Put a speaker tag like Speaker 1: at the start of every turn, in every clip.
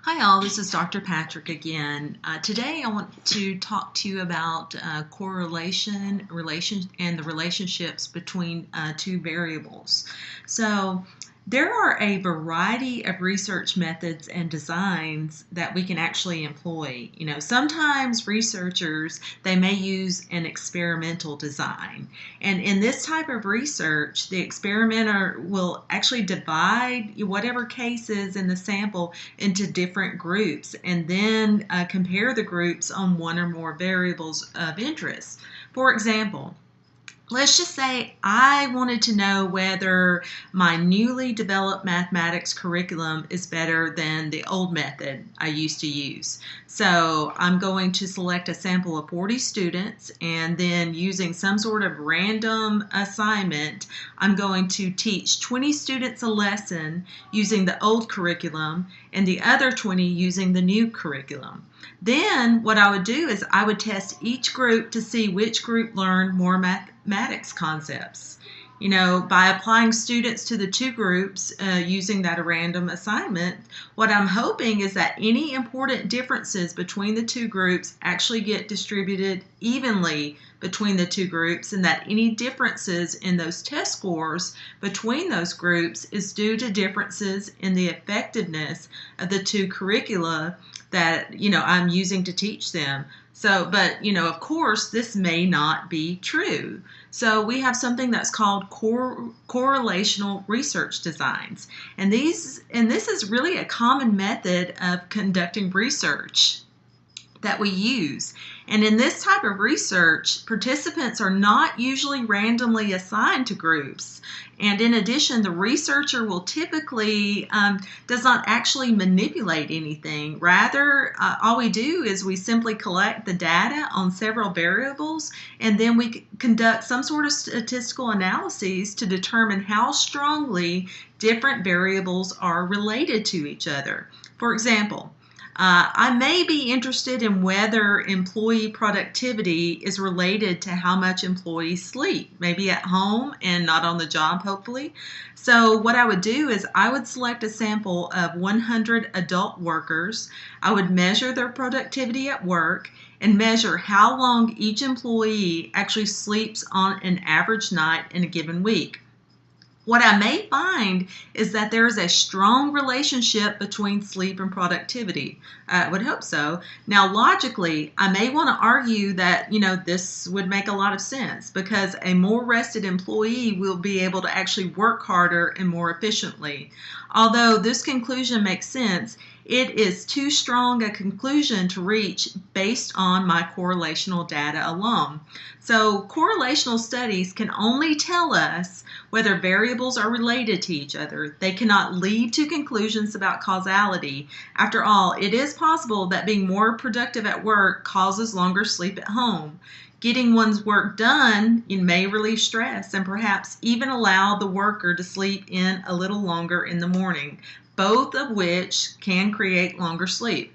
Speaker 1: Hi all, this is Dr. Patrick again. Today I want to talk to you about correlation, and the relationships between two variables. So there are a variety of research methods and designs that we can actually employ. Sometimes researchers, they may use an experimental design. And in this type of research, the experimenter will actually divide whatever cases in the sample into different groups and then compare the groups on one or more variables of interest. For example, let's just say I wanted to know whether my newly developed mathematics curriculum is better than the old method I used to use. So I'm going to select a sample of 40 students, and then using some sort of random assignment, I'm going to teach 20 students a lesson using the old curriculum and the other 20 using the new curriculum. Then what I would do is I would test each group to see which group learned more mathematics concepts. By applying students to the two groups using that random assignment, what I'm hoping is that any important differences between the two groups actually get distributed evenly between the two groups, and that any differences in those test scores between those groups is due to differences in the effectiveness of the two curricula that I'm using to teach them. But of course, this may not be true. So we have something that's called correlational research designs, and this is really a common method of conducting research that we use. And in this type of research, participants are not usually randomly assigned to groups. And in addition, the researcher will typically does not actually manipulate anything. Rather, all we do is we simply collect the data on several variables, and then we conduct some sort of statistical analyses to determine how strongly different variables are related to each other. For example, I may be interested in whether employee productivity is related to how much employees sleep, maybe at home and not on the job, hopefully. So what I would do is I would select a sample of 100 adult workers. I would measure their productivity at work and measure how long each employee actually sleeps on an average night in a given week. What I may find is that there is a strong relationship between sleep and productivity. I would hope so. Now, logically, I may want to argue that, this would make a lot of sense because a more rested employee will be able to actually work harder and more efficiently. Although this conclusion makes sense, it is too strong a conclusion to reach based on my correlational data alone. So correlational studies can only tell us whether variables are related to each other. They cannot lead to conclusions about causality. After all, it is possible that being more productive at work causes longer sleep at home. Getting one's work done may relieve stress and perhaps even allow the worker to sleep in a little longer in the morning, both of which can create longer sleep.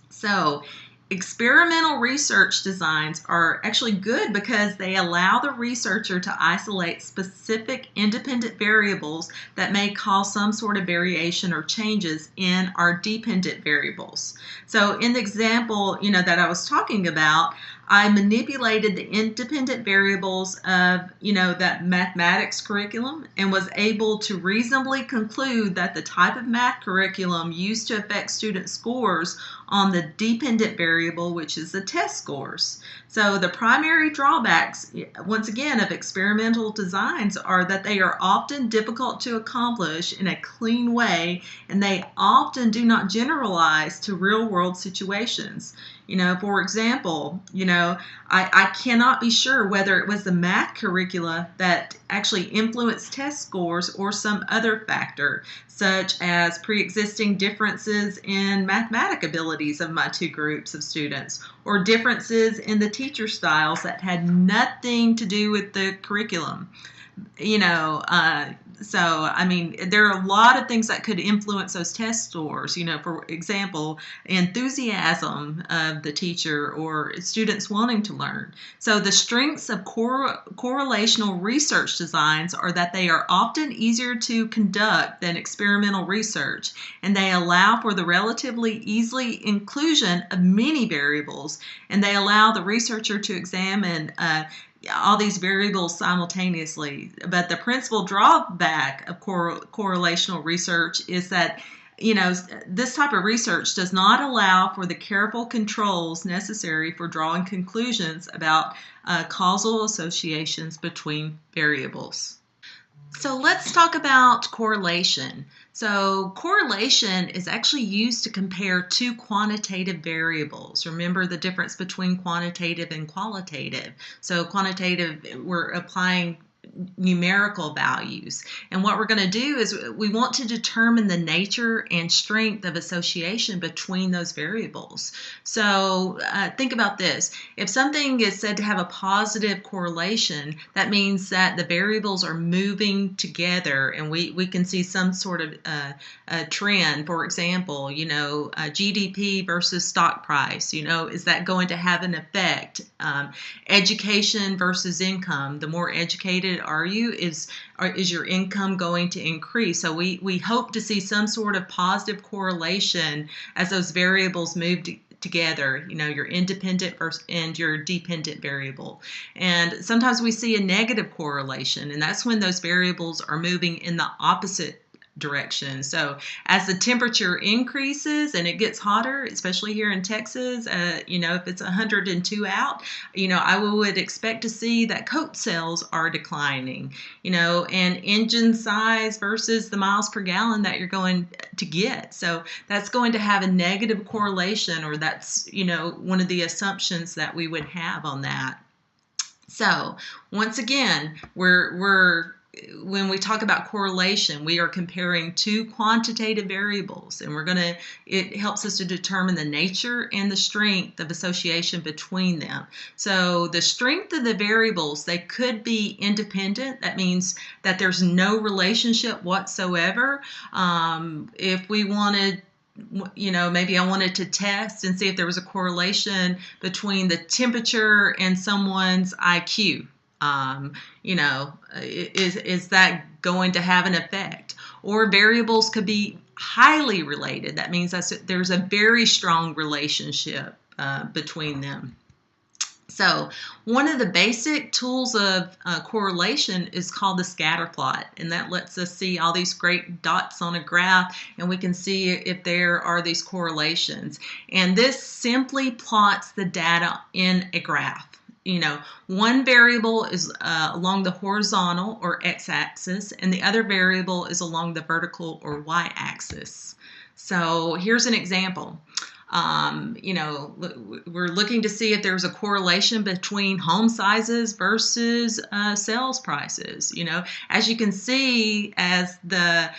Speaker 1: So, experimental research designs are actually good because they allow the researcher to isolate specific independent variables that may cause some sort of variation or changes in our dependent variables. So in the example, that I was talking about, I manipulated the independent variables of, that mathematics curriculum and was able to reasonably conclude that the type of math curriculum used to affect student scores on the dependent variable, which is the test scores. So the primary drawbacks, once again, of experimental designs are that they are often difficult to accomplish in a clean way, and they often do not generalize to real-world situations. For example, I cannot be sure whether it was the math curricula that actually influenced test scores or some other factor, such as pre-existing differences in mathematic abilities of my two groups of students, or differences in the teacher styles that had nothing to do with the curriculum. So, I mean, there are a lot of things that could influence those test scores. For example, enthusiasm of the teacher or students wanting to learn. So, the strengths of correlational research designs are that they are often easier to conduct than experimental research, and they allow for the relatively easily inclusion of many variables, and they allow the researcher to examine all these variables simultaneously. But the principal drawback of correlational research is that this type of research does not allow for the careful controls necessary for drawing conclusions about causal associations between variables. So let's talk about correlation. So correlation is actually used to compare two quantitative variables. Remember the difference between quantitative and qualitative. So quantitative, we're applying numerical values. And what we're going to do is we want to determine the nature and strength of association between those variables. So think about this. If something is said to have a positive correlation, that means that the variables are moving together and we can see some sort of a trend. For example, GDP versus stock price, is that going to have an effect? Education versus income. The more educated are you, is your income going to increase? So we hope to see some sort of positive correlation as those variables move together, your independent and your dependent variable. And sometimes we see a negative correlation, and that's when those variables are moving in the opposite direction. So as the temperature increases and it gets hotter, especially here in Texas, if it's 102 out, I would expect to see that coat sales are declining, and engine size versus the miles per gallon that you're going to get. So that's going to have a negative correlation, or that's, one of the assumptions that we would have on that. So once again, when we talk about correlation, we are comparing two quantitative variables, and it helps us to determine the nature and the strength of association between them. So the strength of the variables, they could be independent. That means that there's no relationship whatsoever. If we wanted, maybe I wanted to test and see if there was a correlation between the temperature and someone's IQ. Is that going to have an effect? Or variables could be highly related. That means there's a very strong relationship between them. So one of the basic tools of correlation is called the scatter plot, and that lets us see all these great dots on a graph, and we can see if there are these correlations. And this simply plots the data in a graph. One variable is along the horizontal or x-axis, and the other variable is along the vertical or y-axis. So here's an example. We're looking to see if there's a correlation between home sizes versus sales prices. As you can see, as the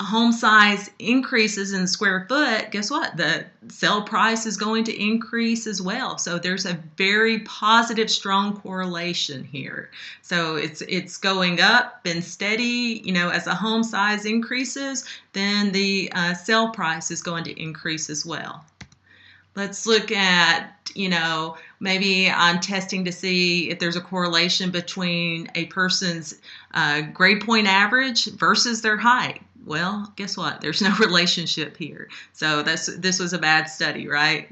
Speaker 1: home size increases in square foot, guess what? The sale price is going to increase as well. So there's a very positive, strong correlation here. So it's going up and steady. As the home size increases, then the sale price is going to increase as well. Let's look at, maybe I'm testing to see if there's a correlation between a person's grade point average versus their height. Well, guess what? There's no relationship here. So this was a bad study, right?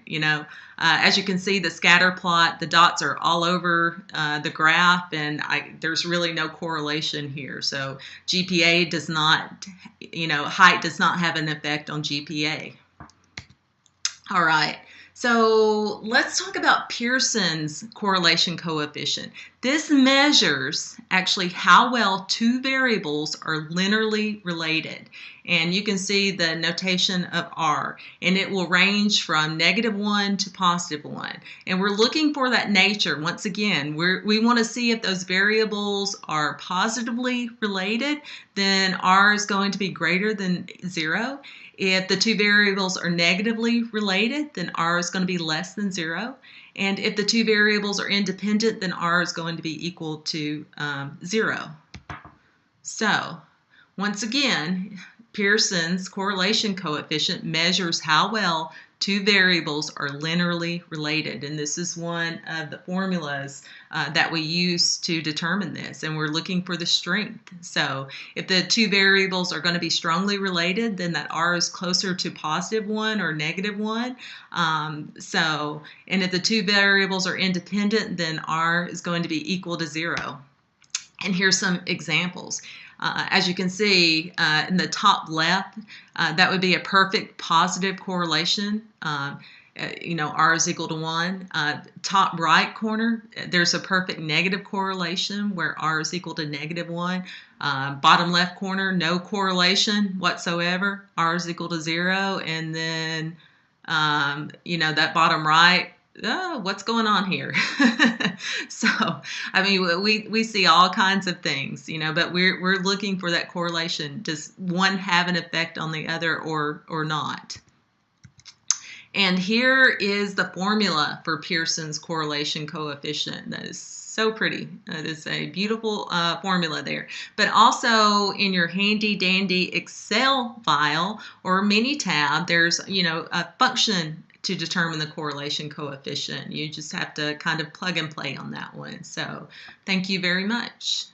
Speaker 1: As you can see, the scatter plot, the dots are all over the graph, and there's really no correlation here. So GPA does not, height does not have an effect on GPA. All right. So let's talk about Pearson's correlation coefficient. This measures actually how well two variables are linearly related. And you can see the notation of R, and it will range from -1 to +1. And we're looking for that nature. Once again, we want to see if those variables are positively related, then R is going to be greater than 0. If the two variables are negatively related, then R is going to be less than 0. And if the two variables are independent, then R is going to be equal to 0. So Once again, Pearson's correlation coefficient measures how well two variables are linearly related, and this is one of the formulas that we use to determine this, and we're looking for the strength. So if the two variables are going to be strongly related, then that R is closer to +1 or -1. And if the two variables are independent, then R is going to be equal to 0. And here's some examples. As you can see in the top left, that would be a perfect positive correlation. R is equal to 1. Top right corner, there's a perfect negative correlation where R is equal to -1. Bottom left corner, no correlation whatsoever. R is equal to 0. And then, that bottom right, what's going on here? So, I mean, we see all kinds of things, but we're looking for that correlation. Does one have an effect on the other or not? And here is the formula for Pearson's correlation coefficient. That is so pretty. That is a beautiful formula there. But also in your handy dandy Excel file or mini tab, there's a function to determine the correlation coefficient. You just have to kind of plug and play on that one. So thank you very much.